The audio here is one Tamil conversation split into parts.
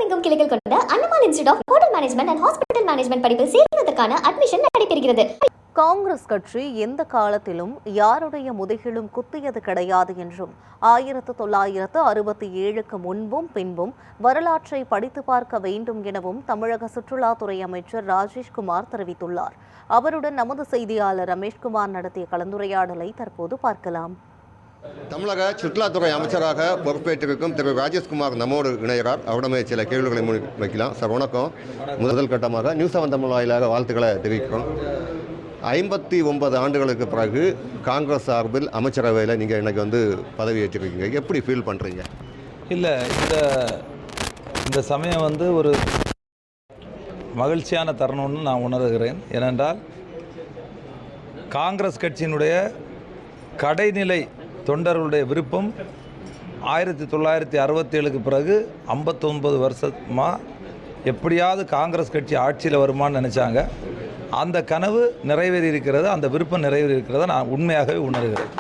தமிழகமெங்கும் கிளைகள் கொண்ட Annamalai institute of hotel management and hospital management படிப்பில் சேர்வதற்கான அட்மிஷன் நடைபெறுகிறது. காங்கிரஸ் கட்சி எந்த காலத்திலும் யாருடைய முதுகிலும் குத்தியது கிடையாது என்றும் 1967க்கு முன்பும் பின்பும் வரலாற்றை படித்து பார்க்க வேண்டும் எனவும் தமிழக சுற்றுலாத்துறை அமைச்சர் ராஜேஷ்குமார் தெரிவித்துள்ளார். அவருடன் நமது செய்தியாளர் ரமேஷ்குமார் நடத்திய கலந்துரையாடலை தற்போது பார்க்கலாம். தமிழக சுற்றுலாத்துறை அமைச்சராக பொறுப்பேற்றிருக்கும் திரு ராஜேஷ்குமார் நம்மோடு இணைகிறார். அவரிடமே சில கேள்விகளை வைக்கலாம். சார் வணக்கம். முதல் கட்டமாக நியூஸ் 7 தமிழ் வாயிலாக வாழ்த்துக்களை தெரிவிக்கிறோம். 59 ஆண்டுகளுக்கு பிறகு காங்கிரஸ் சார்பில் அமைச்சரவையில் நீங்கள் இன்னைக்கு பதவி ஏற்றிருக்கீங்க. எப்படி ஃபீல் பண்ணுறீங்க? இல்லை, இந்த சமயம் ஒரு மகிழ்ச்சியான தருணம்னு நான் உணர்கிறேன். ஏனென்றால் காங்கிரஸ் கட்சியினுடைய கடைநிலை தொண்டர்களுடைய விருப்பம் 1967க்கு பிறகு 59 வருஷமாக எப்படியாவது காங்கிரஸ் கட்சி ஆட்சியில் வருமானு நினச்சாங்க. அந்த கனவு நிறைவேறி இருக்கிறது, அந்த விருப்பம் நிறைவேறி இருக்கிறத நான் உண்மையாகவே உணர்கிறேன்.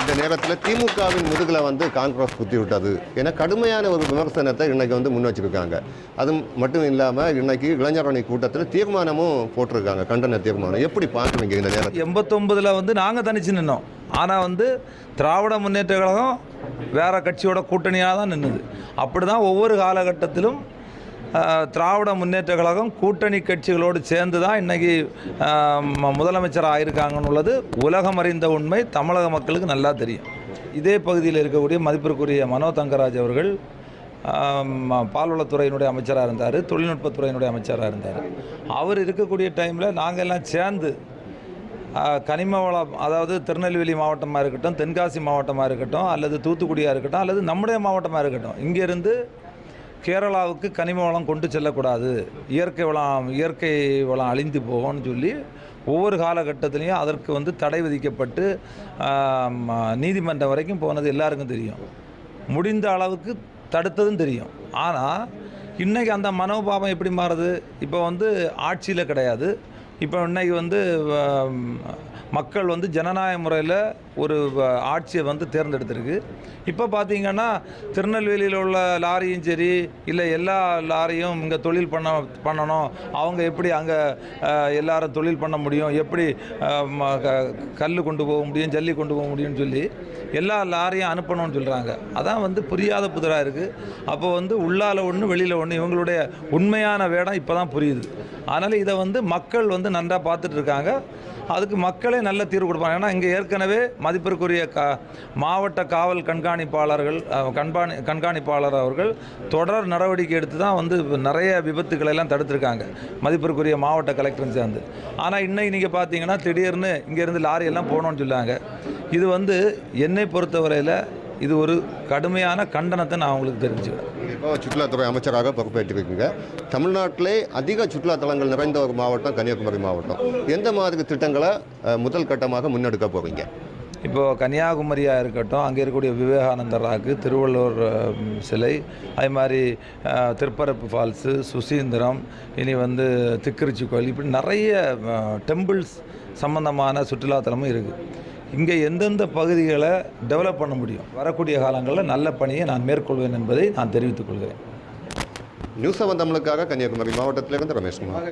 இந்த நேரத்தில் திமுகவின் முதுகில் காங்கிரஸ் குத்தி விட்டது என கடுமையான ஒரு விமர்சனத்தை இன்னைக்கு முன் வச்சிருக்காங்க. அது மட்டும் இல்லாமல் இன்னைக்கு இளைஞரணி கூட்டத்தில் தீர்மானமும் போட்டிருக்காங்க, கண்டன தீர்மானம். எப்படி பார்க்குறீங்க இந்த நேரம்? 89ல் நாங்கள் தனிச்சு நின்னோம். ஆனால் திராவிட முன்னேற்ற கழகம் வேறு கட்சியோட கூட்டணியாக தான் நின்றுது. அப்படி தான் ஒவ்வொரு காலகட்டத்திலும் திராவிட முன்னேற்ற கழகம் கூட்டணி கட்சிகளோடு சேர்ந்து தான் இன்றைக்கி முதலமைச்சர் ஆகியிருக்காங்கன்னு உள்ளது உலகம் அறிந்த உண்மை. தமிழக மக்களுக்கு நல்லா தெரியும். இதே பகுதியில் இருக்கக்கூடிய மதிப்பிற்குரிய மனோ தங்கராஜ் அவர்கள் பால்வளத்துறையினுடைய அமைச்சராக இருந்தார், தொழில்நுட்பத்துறையினுடைய அமைச்சராக இருந்தார். அவர் இருக்கக்கூடிய டைமில் நாங்கள் எல்லாம் சேர்ந்து கனிம வளம், அதாவது திருநெல்வேலி மாவட்டமாக இருக்கட்டும், தென்காசி மாவட்டமாக இருக்கட்டும், அல்லது தூத்துக்குடியாக இருக்கட்டும், அல்லது நம்முடைய மாவட்டமாக இருக்கட்டும், இங்கேருந்து கேரளாவுக்கு கனிம வளம் கொண்டு செல்லக்கூடாது, இயற்கை வளம் அழிந்து போகும்னு சொல்லி ஒவ்வொரு காலகட்டத்திலையும் அதற்கு தடை விதிக்கப்பட்டு நீதிமன்றம் வரைக்கும் போனது எல்லாருக்கும் தெரியும். முடிந்த அளவுக்கு தடுத்ததும் தெரியும். ஆனால் இன்றைக்கி அந்த மனோபாவம் எப்படி மாறுது? இப்போ ஆட்சியில் கிடையாது. இப்போ இன்றைக்கி மக்கள் ஜனநாயக முறையில் ஒரு ஆட்சியை தேர்ந்தெடுத்திருக்கு. இப்போ பார்த்திங்கன்னா திருநெல்வேலியில் உள்ள லாரியும் சரி, இல்லை எல்லா லாரியும் இங்கே தொழில் பண்ணணும், அவங்க எப்படி அங்கே எல்லாரும் தொழில் பண்ண முடியும், எப்படி கல் கொண்டு போக முடியும், ஜல்லி கொண்டு போக முடியும்னு சொல்லி எல்லா லாரியும் அனுப்பணும்னு சொல்கிறாங்க. அதான் புரியாத புதிராக இருக்குது. அப்போ உள்ளால் ஒன்று வெளியில் ஒன்று, இவங்களுடைய உண்மையான வேடம் இப்போ தான் புரியுது. அதனால் இதை மக்கள் நன்றாக பார்த்துட்டு இருக்காங்க. அதுக்கு மக்களே நல்ல தீர்வு கொடுப்பாங்க. ஏன்னா இங்கே ஏற்கனவே மதிப்பிற்குரிய மாவட்ட காவல் கண்காணிப்பாளர் அவர்கள் தொடர் நடவடிக்கை எடுத்து தான் நிறைய விபத்துக்களை எல்லாம் தடுத்துருக்காங்க, மதிப்பிற்குரிய மாவட்ட கலெக்டரும் சேர்ந்து. ஆனால் இன்னைக்கு நீங்கள் பார்த்தீங்கன்னா திடீர்னு இங்கேருந்து லாரியெல்லாம் போகணும்னு சொல்லாங்க. இது என்னை பொறுத்தவரையில் இது ஒரு கடுமையான கண்டனத்தை நான் உங்களுக்கு தெரிவிச்சுக்கிறேன். இப்போ சுற்றுலாத்துறை அமைச்சராக பொறுப்பேற்றிருக்கீங்க. தமிழ்நாட்டிலே அதிக சுற்றுலா தலங்கள் நிறைந்த ஒரு மாவட்டம் கன்னியாகுமரி மாவட்டம். எந்த மாதிரி திட்டங்களை முதல் கட்டமாக முன்னெடுக்க போவீங்க? இப்போது கன்னியாகுமரியாக இருக்கட்டும், அங்கே இருக்கக்கூடிய விவேகானந்தர் ராக்கு, திருவள்ளுவர் சிலை, அது மாதிரி திருப்பரப்பு ஃபால்ஸு, சுசீந்திரம், இனி திக்கிருச்சி கோயில், இப்படி நிறைய டெம்பிள்ஸ் சம்பந்தமான சுற்றுலாத்தலமும் இருக்குது. இங்கே எந்தெந்த பகுதிகளை டெவலப் பண்ண முடியும், வரக்கூடிய காலங்களில் நல்ல பணியை நான் மேற்கொள்வேன் என்பதை நான் தெரிவித்துக் கொள்கிறேன். நியூஸ் 7 தமிழுக்காக கன்னியாகுமரி மாவட்டத்திலிருந்து ரமேஷ்குமார்.